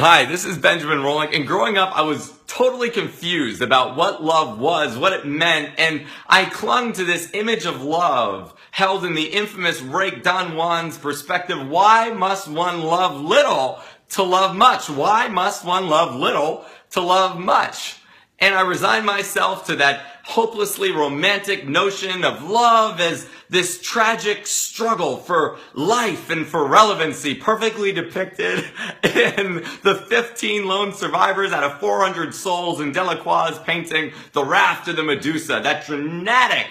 Hi, this is Benjamin Rolick, and growing up I was totally confused about what love was, what it meant, and I clung to this image of love held in the infamous Rake Don Juan's perspective. Why must one love little to love much? Why must one love little to love much? And I resigned myself to that hopelessly romantic notion of love as this tragic struggle for life and for relevancy, perfectly depicted in the 15 lone survivors out of 400 souls in Delacroix's painting, The Raft of the Medusa, that dramatic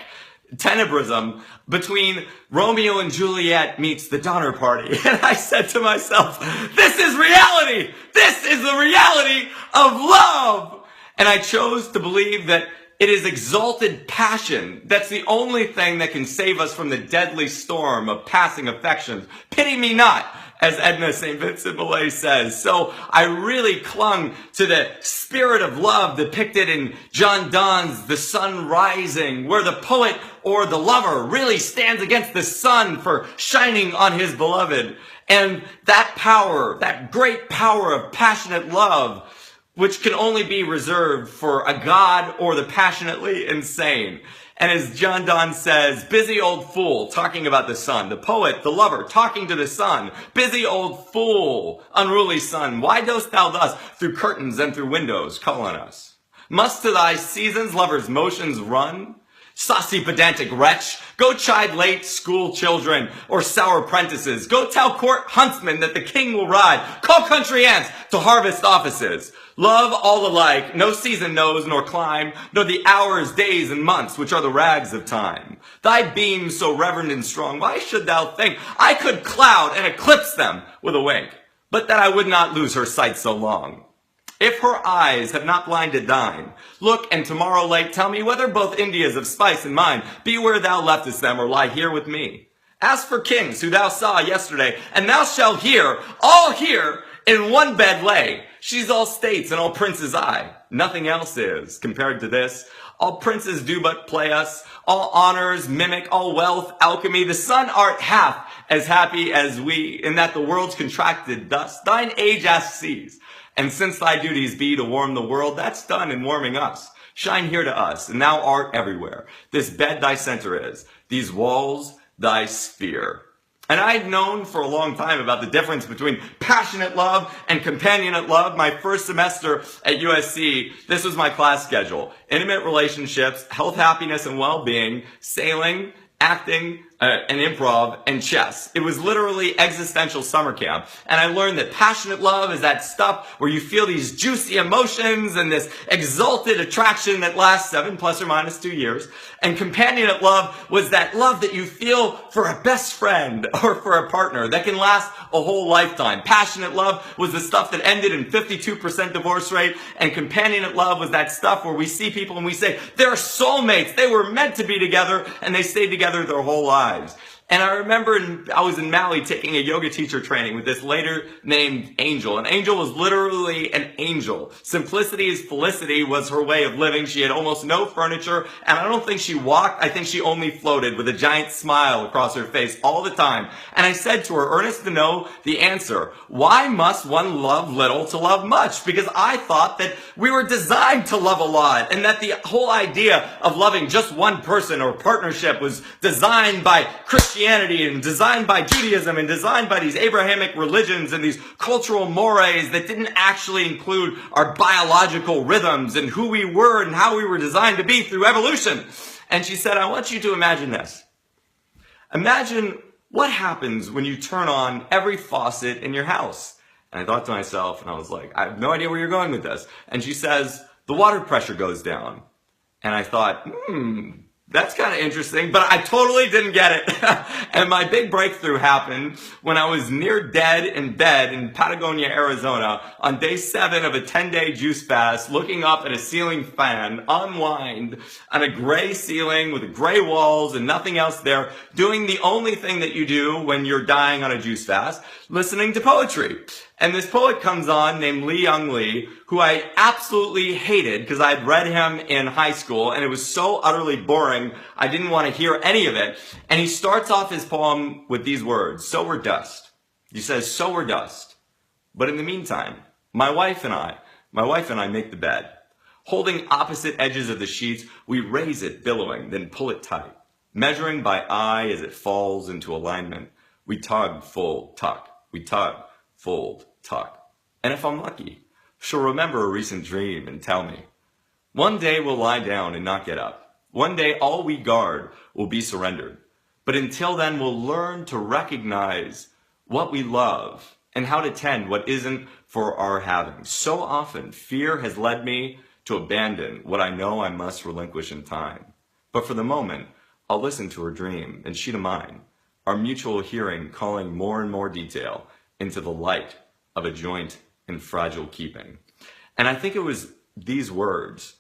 tenebrism between Romeo and Juliet meets the Donner Party. And I said to myself, this is reality! This is the reality of love! And I chose to believe that it is exalted passion that's the only thing that can save us from the deadly storm of passing affections. Pity me not, as Edna St. Vincent Millay says. So I really clung to the spirit of love depicted in John Donne's The Sun Rising, where the poet or the lover really stands against the sun for shining on his beloved. And that power, that great power of passionate love, which can only be reserved for a god or the passionately insane. And as John Donne says, busy old fool, talking about the sun, the poet, the lover, talking to the sun, busy old fool, unruly sun, why dost thou thus through curtains and through windows call on us? Must to thy seasons lovers' motions run? Saucy pedantic wretch, go chide late school children or sour apprentices. Go tell court huntsmen that the king will ride. Call country ants to harvest offices. Love all alike, no season knows nor clime, nor the hours, days, and months which are the rags of time. Thy beams so reverend and strong, why should thou think I could cloud and eclipse them with a wink, but that I would not lose her sight so long? If her eyes have not blinded thine, look and tomorrow late tell me whether both Indias of spice and mine be where thou leftest them or lie here with me. Ask for kings who thou saw yesterday, and thou shalt hear, all here in one bed lay. She's all states and all princes I. Nothing else is compared to this. All princes do but play us. All honors mimic, all wealth alchemy. The sun art half as happy as we, in that the world's contracted dust. Thine age hath ceased. And since thy duties be to warm the world, that's done in warming us. Shine here to us, and thou art everywhere. This bed thy center is, these walls thy sphere. And I'd known for a long time about the difference between passionate love and companionate love. My first semester at USC, this was my class schedule. Intimate relationships, health, happiness, and well-being, sailing, acting, and improv, and chess. It was literally existential summer camp. And I learned that passionate love is that stuff where you feel these juicy emotions and this exalted attraction that lasts 7 plus or minus 2 years. And companionate love was that love that you feel for a best friend or for a partner that can last a whole lifetime. Passionate love was the stuff that ended in 52% divorce rate. And companionate love was that stuff where we see people and we say, they're soulmates. They were meant to be together and they stayed together their whole lives. And I remember I was in Maui taking a yoga teacher training with this lady named Angel. And Angel was literally an angel. Simplicity is felicity was her way of living. She had almost no furniture. And I don't think she walked. I think she only floated with a giant smile across her face all the time. And I said to her, earnest to know the answer, why must one love little to love much? Because I thought that we were designed to love a lot. And that the whole idea of loving just one person or partnership was designed by Christianity and designed by Judaism and designed by these Abrahamic religions and these cultural mores that didn't actually include our biological rhythms and who we were and how we were designed to be through evolution. And she said, I want you to imagine this. Imagine what happens when you turn on every faucet in your house. And I thought to myself, and I was like, I have no idea where you're going with this. And she says, the water pressure goes down. And I thought, that's kind of interesting, but I totally didn't get it. And my big breakthrough happened when I was near dead in bed in Patagonia, Arizona, on day 7 of a 10-day juice fast, looking up at a ceiling fan, unwind, on a gray ceiling with gray walls and nothing else there, doing the only thing that you do when you're dying on a juice fast, listening to poetry. And this poet comes on named Lee Young Lee, who I absolutely hated because I'd read him in high school and it was so utterly boring, I didn't want to hear any of it. And he starts off his poem with these words, so we're dust. He says, so we're dust. But in the meantime, My wife and I, my wife and I make the bed. Holding opposite edges of the sheets, we raise it, billowing, then pull it tight. Measuring by eye as it falls into alignment, we tug, fold, tuck. We tug, fold, tuck. And if I'm lucky, she'll remember a recent dream and tell me. One day we'll lie down and not get up. One day all we guard will be surrendered. But until then, we'll learn to recognize what we love and how to tend what isn't for our having. So often, fear has led me to abandon what I know I must relinquish in time. But for the moment, I'll listen to her dream and she to mine, our mutual hearing calling more and more detail into the light of a joint in fragile keeping. And I think it was these words.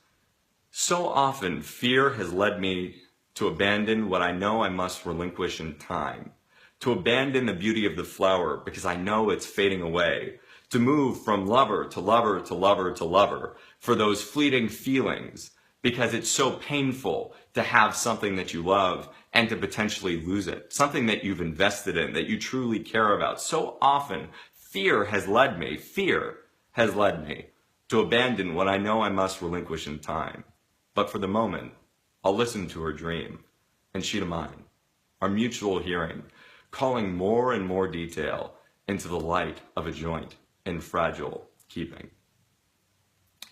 So often, fear has led me to abandon what I know I must relinquish in time, to abandon the beauty of the flower because I know it's fading away, to move from lover to lover to lover to lover for those fleeting feelings because it's so painful to have something that you love and to potentially lose it, something that you've invested in, that you truly care about. So often, fear has led me to abandon what I know I must relinquish in time. But for the moment, I'll listen to her dream, and she to mine, our mutual hearing, calling more and more detail into the light of a joint in fragile keeping.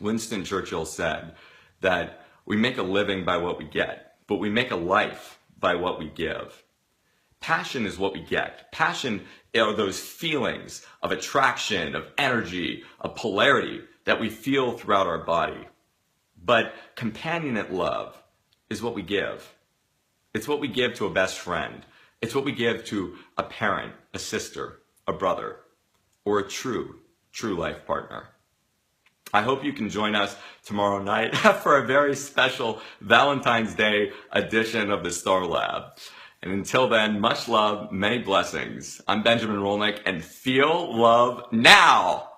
Winston Churchill said that we make a living by what we get, but we make a life by what we give. Passion is what we get. Passion are those feelings of attraction, of energy, of polarity that we feel throughout our body. But companionate love is what we give. It's what we give to a best friend. It's what we give to a parent, a sister, a brother, or a true life partner. I hope you can join us tomorrow night for a very special Valentine's Day edition of the Star Lab. And until then, much love, many blessings. I'm Benjamin Rolnick, and feel love now.